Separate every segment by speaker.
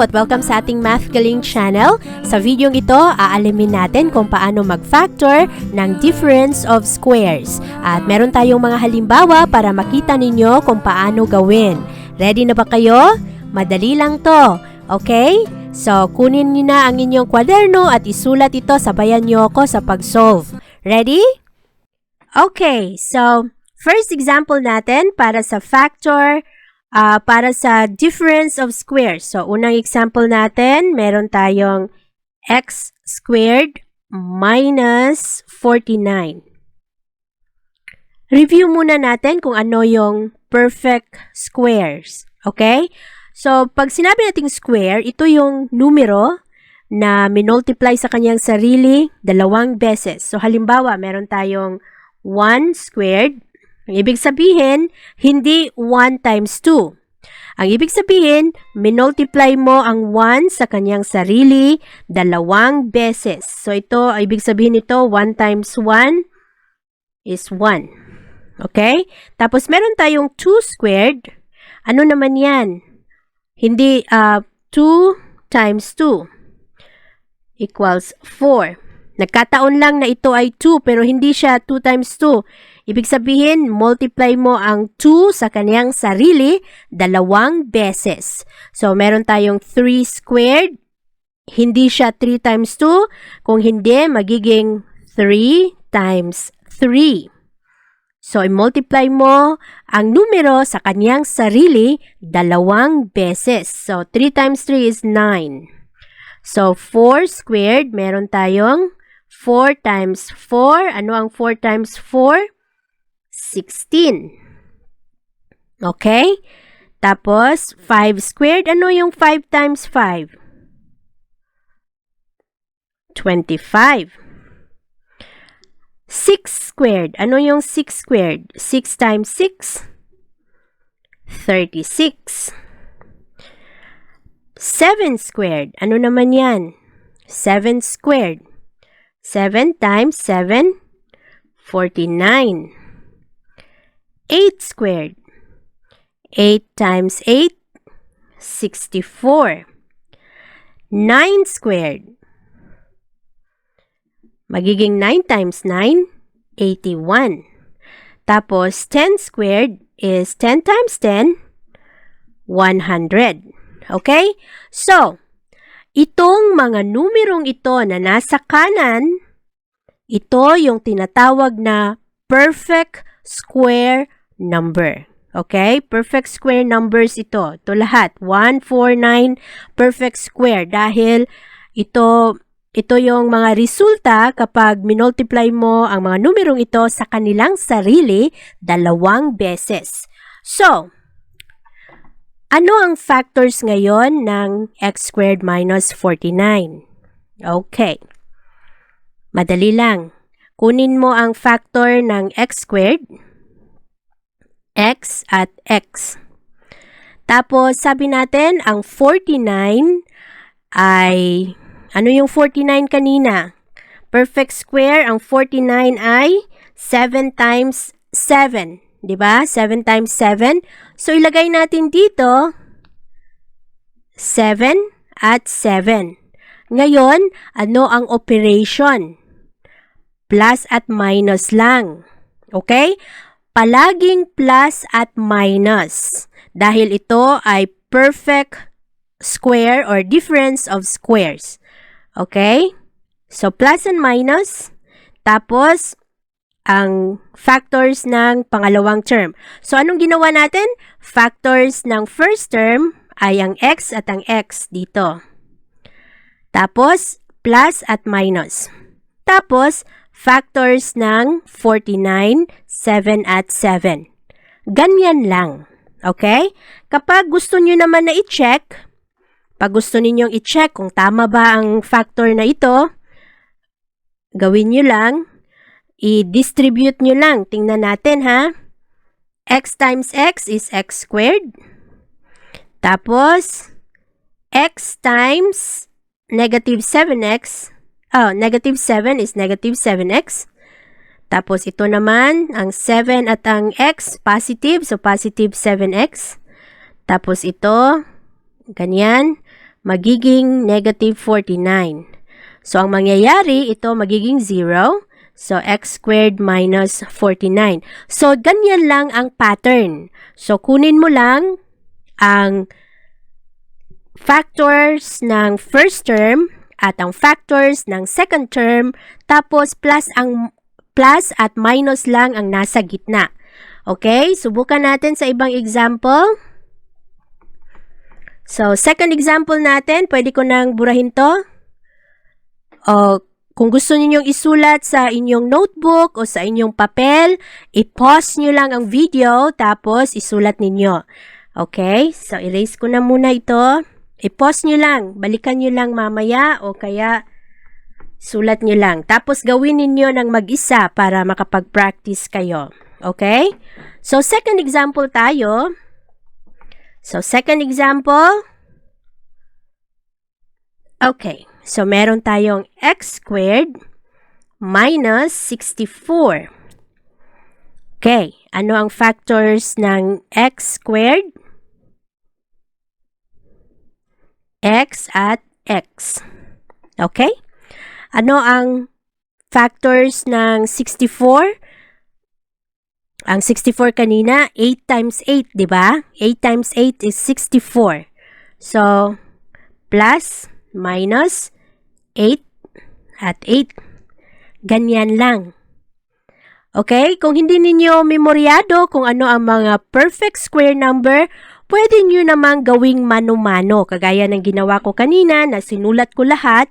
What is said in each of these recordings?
Speaker 1: at welcome sa ating MathGaling channel. Sa video ito, aalamin natin kung paano mag-factor ng difference of squares. At meron tayong mga halimbawa para makita ninyo kung paano gawin. Ready na ba kayo? Madali lang to. Okay? So, kunin niyo na ang inyong kwaderno at isulat ito, sabayan niyo ako sa pag-solve. Ready? Okay, so first example natin para sa factor, para sa difference of squares. So, unang example natin, meron tayong x squared minus 49. Review muna natin kung ano yung perfect squares. Okay? So, pag sinabi nating square, ito yung numero na minultiply sa kanyang sarili dalawang beses. So, halimbawa, meron tayong 1 squared. Ang ibig sabihin, hindi 1 times 2. Ang ibig sabihin, minultiply mo ang 1 sa kanyang sarili dalawang beses. So, ito, ang ibig sabihin nito, 1 times 1 is 1. Okay? Tapos, meron tayong 2 squared. Ano naman yan? Hindi, 2 times 2 equals 4. Nagkataon lang na ito ay 2 pero hindi siya 2 times 2. Ibig sabihin, multiply mo ang 2 sa kanyang sarili dalawang beses. So, meron tayong 3 squared. Hindi siya 3 times 2. Kung hindi, magiging 3 times 3. So, i-multiply mo ang numero sa kanyang sarili dalawang beses. So, 3 times 3 is 9. So, 4 squared, meron tayong 4 times 4. Ano ang 4 times 4? 16. Okay? Tapos, 5 squared. Ano yung 5 times 5? 25. 6 squared. Ano yung 6 squared? 6 times 6? 36. 7 squared. Ano naman yan? 7 squared. 7 times 7, 49. 8 squared. 8 times 8, 64. 9 squared. Magiging 9 times 9, 81. Tapos, 10 squared is 10 times 10, 100. Okay? So, itong mga numerong ito na nasa kanan, ito yung tinatawag na perfect square number. Okay? Perfect square numbers ito. Ito lahat. 1, 4, 9, perfect square. Dahil ito yung mga resulta kapag minultiply mo ang mga numerong ito sa kanilang sarili dalawang beses. So, ano ang factors ngayon ng x squared minus 49? Okay. Madali lang. Kunin mo ang factor ng x squared, x at x. Tapos, sabi natin, ang 49 ay, ano yung 49 kanina? Perfect square, ang 49 ay 7 times 7. Diba? 7 times 7. So, ilagay natin dito 7 at 7. Ngayon, ano ang operation? Plus at minus lang. Okay? Palaging plus at minus. Dahil ito ay perfect square or difference of squares. Okay? So, plus and minus. Tapos, ang factors ng pangalawang term. So, anong ginawa natin? Factors ng first term ay ang x at ang x dito. Tapos, plus at minus. Tapos, factors ng 49, 7 at 7. Ganyan lang. Okay? Kapag gusto nyo naman na i-check, pag gusto ninyong i-check kung tama ba ang factor na ito, gawin nyo lang, i-distribute nyo lang. Tingnan natin, ha? X times x is x squared. Tapos, x times negative 7x. Negative 7 is negative 7x. Tapos, ito naman, ang 7 at ang x, positive. So, positive 7x. Tapos, ito, ganyan. magiging negative 49. So, ang mangyayari, ito magiging 0. So, x squared minus 49. So, ganyan lang ang pattern. So, kunin mo lang ang factors ng first term at ang factors ng second term, tapos plus at minus lang ang nasa gitna. Okay? Subukan natin sa ibang example. So, second example natin, pwede ko nang burahin to. Kung gusto ninyong isulat sa inyong notebook o sa inyong papel, i-pause nyo lang ang video, tapos isulat ninyo. Okay? So, erase ko na muna ito. I-pause nyo lang. Balikan nyo lang mamaya o kaya sulat nyo lang. Tapos, gawin ninyo ng mag-isa para makapag-practice kayo. Okay? So, second example tayo. So, second example. Okay. So, meron tayong x squared minus 64. Okay. Ano ang factors ng x squared? X at x. Okay? Ano ang factors ng 64? Ang 64 kanina, 8 times 8, di ba? 8 times 8 is 64. So, plus, minus, 8 at 8. Ganyan lang. Okay? Kung hindi ninyo memoryado kung ano ang mga perfect square number, pwede nyo namang gawing mano-mano. Kagaya ng ginawa ko kanina na sinulat ko lahat.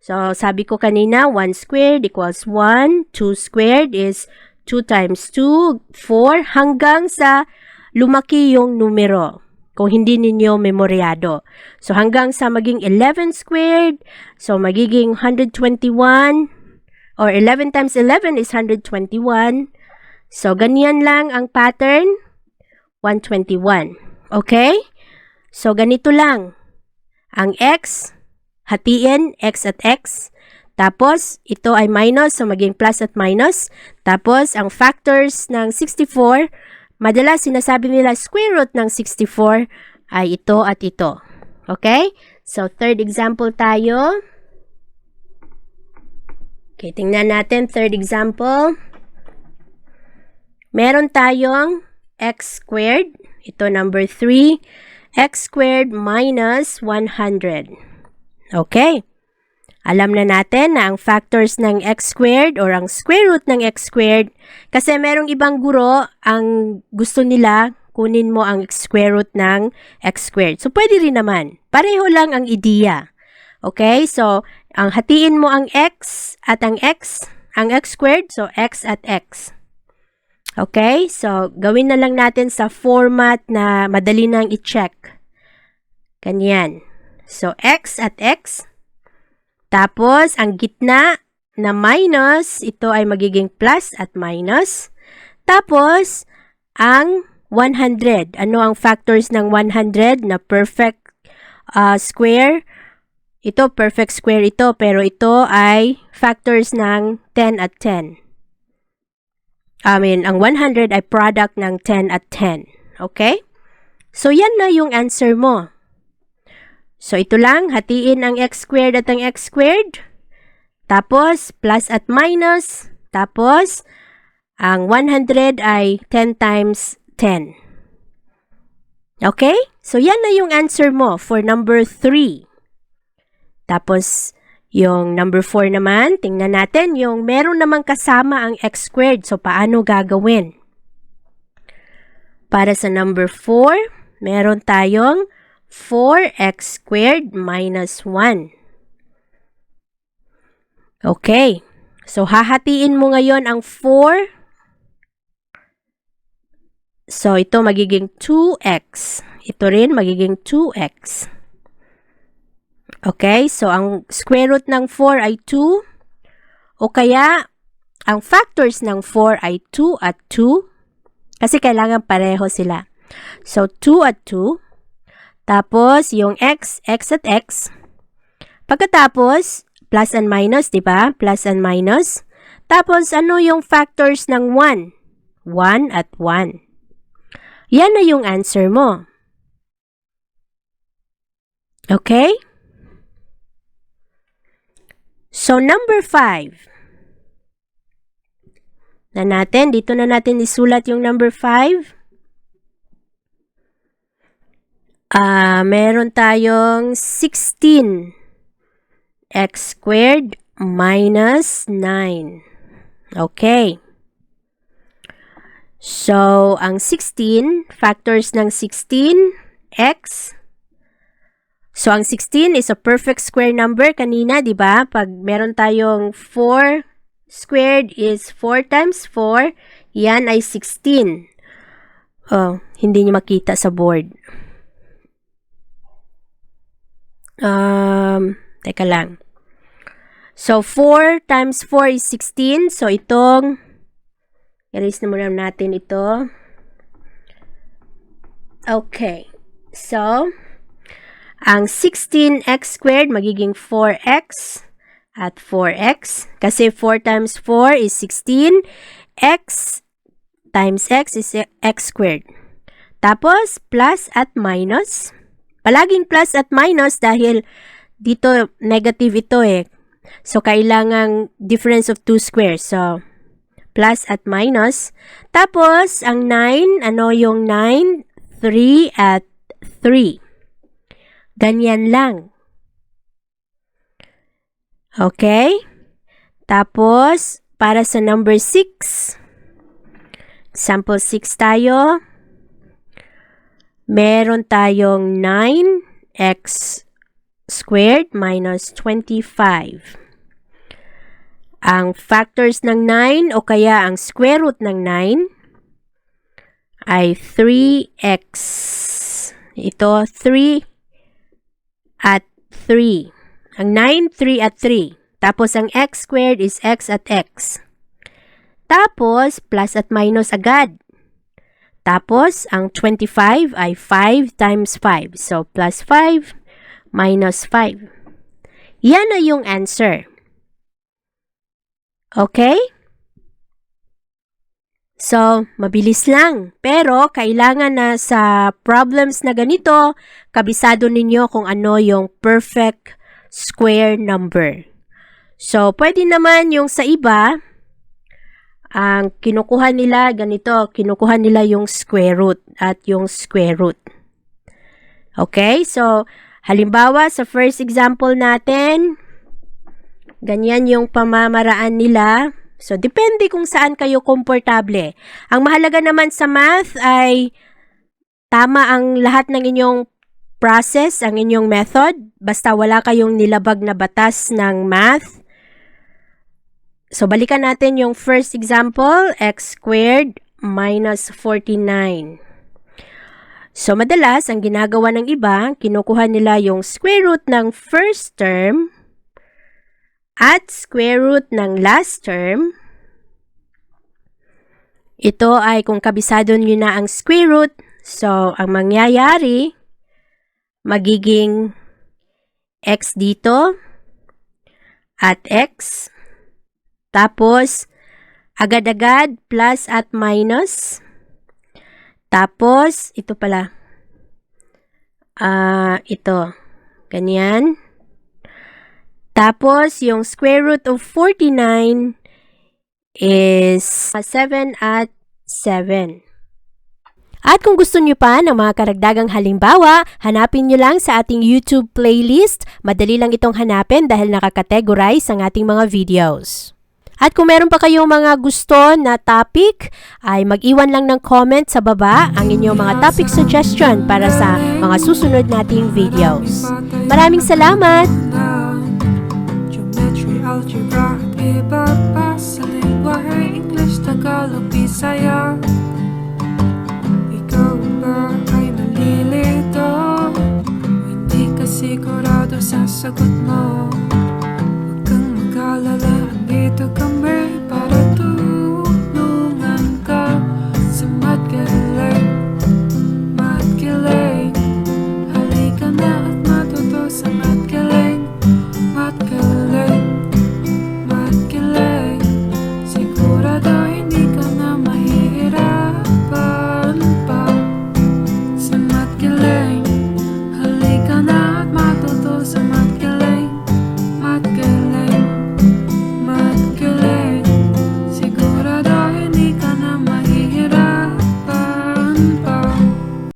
Speaker 1: So, sabi ko kanina, 1 squared equals 1. 2 squared is 2 times 2, 4, hanggang sa lumaki yung numero. Kung hindi ninyo memoryado. So, hanggang sa maging 11 squared, so magiging 121, or 11 times 11 is 121. So, ganyan lang ang pattern, 121. Okay? So, ganito lang. Ang x, hatiin, x at x. Tapos, ito ay minus, so maging plus at minus. Tapos, ang factors ng 64, madalas sinasabi nila square root ng 64 ay ito at ito. Okay? So, third example tayo. Okay, tingnan natin. Third example. Meron tayong x squared. Ito number 3. X squared minus 100. Okay. Alam na natin na ang factors ng x squared or ang square root ng x squared, kasi merong ibang guro ang gusto nila kunin mo ang square root ng x squared. So, pwede rin naman. Pareho lang ang ideya. Okay? So, ang hatiin mo ang x at ang x squared, so x at x. Okay? So, gawin na lang natin sa format na madali nang i-check. Ganyan. So, x at x. Tapos, ang gitna na minus, ito ay magiging plus at minus. Tapos, ang 100. Ano ang factors ng 100 na perfect square? Ito, perfect square ito, pero ito ay factors ng 10 at 10. Ang 100 ay product ng 10 at 10. Okay? So, yan na yung answer mo. So, ito lang, hatiin ang x squared at ang x squared. Tapos, plus at minus. Tapos, ang 100 ay 10 times 10. Okay? So, yan na yung answer mo for number 3. Tapos, yung number 4 naman, tingnan natin, yung meron namang kasama ang x squared. So, paano gagawin? Para sa number 4, meron tayong 4x squared minus 1. Okay. So, hahatiin mo ngayon ang 4. So, ito magiging 2x. Ito rin magiging 2x. Okay. So, ang square root ng 4 ay 2. O kaya, ang factors ng 4 ay 2 at 2. Kasi kailangan pareho sila. So, 2 at 2. Tapos, yung x at x. Pagkatapos, plus and minus, di ba? Plus and minus. Tapos, ano yung factors ng 1? 1 at 1. Yan na yung answer mo. Okay? So, number 5. Dito na natin isulat yung number 5. Meron tayong 16 x squared minus 9. Okay. So, ang 16, factors ng 16, x. So, ang 16 is a perfect square number kanina, di ba? Pag meron tayong 4 squared is 4 times 4, yan ay 16. Oh, hindi niyo makita sa board. Teka lang. So, 4 times 4 is 16. So, itong, erase na muna natin ito. Okay. So, ang 16x squared magiging 4x at 4x. Kasi 4 times 4 is 16. X times x is x squared. Tapos, plus at minus. Palaging plus at minus dahil dito negative ito eh. So, kailangang difference of 2 squares. So, plus at minus. Tapos, ang 9, ano yung 9? 3 at 3. Ganyan lang. Okay? Tapos, para sa number 6, example 6 tayo. Meron tayong 9x squared minus 25. Ang factors ng 9 o kaya ang square root ng 9 ay 3x. Ito, 3 at 3. Ang 9, 3 at 3. Tapos, ang x squared is x at x. Tapos, plus at minus agad. Tapos, ang 25 ay 5 times 5. So, plus 5 minus 5. Yan na yung answer. Okay? So, mabilis lang. Pero, kailangan na sa problems na ganito, kabisado ninyo kung ano yung perfect square number. So, pwede naman yung sa iba, ang kinukuha nila ganito, kinukuha nila yung square root at yung square root. Okay? So, halimbawa sa first example natin, ganyan yung pamamaraan nila. So, depende kung saan kayo komportable. Ang mahalaga naman sa math ay tama ang lahat ng inyong process, ang inyong method. Basta wala kayong nilabag na batas ng math. So, balikan natin yung first example, x squared minus 49. So, madalas, ang ginagawa ng iba, kinukuha nila yung square root ng first term at square root ng last term. Ito ay kung kabisado nyo na ang square root. So, ang mangyayari, magiging x dito at x. Tapos, agad-agad, plus at minus. Tapos, ito pala. Ito. Ganyan. Tapos, yung square root of 49 is 7 at 7. At kung gusto nyo pa ng mga karagdagang halimbawa, hanapin nyo lang sa ating YouTube playlist. Madali lang itong hanapin dahil nakakategorize ang ating mga videos. At kung meron pa kayong mga gusto na topic, ay mag-iwan lang ng comment sa baba ang inyong mga topic suggestion para sa mga susunod nating videos. Maraming salamat! Geometry, algebra, iba pa sa lingwahe, English, Tagalog, Bisaya. Ikaw ba ay nalilito? Hindi ka sigurado sa sagot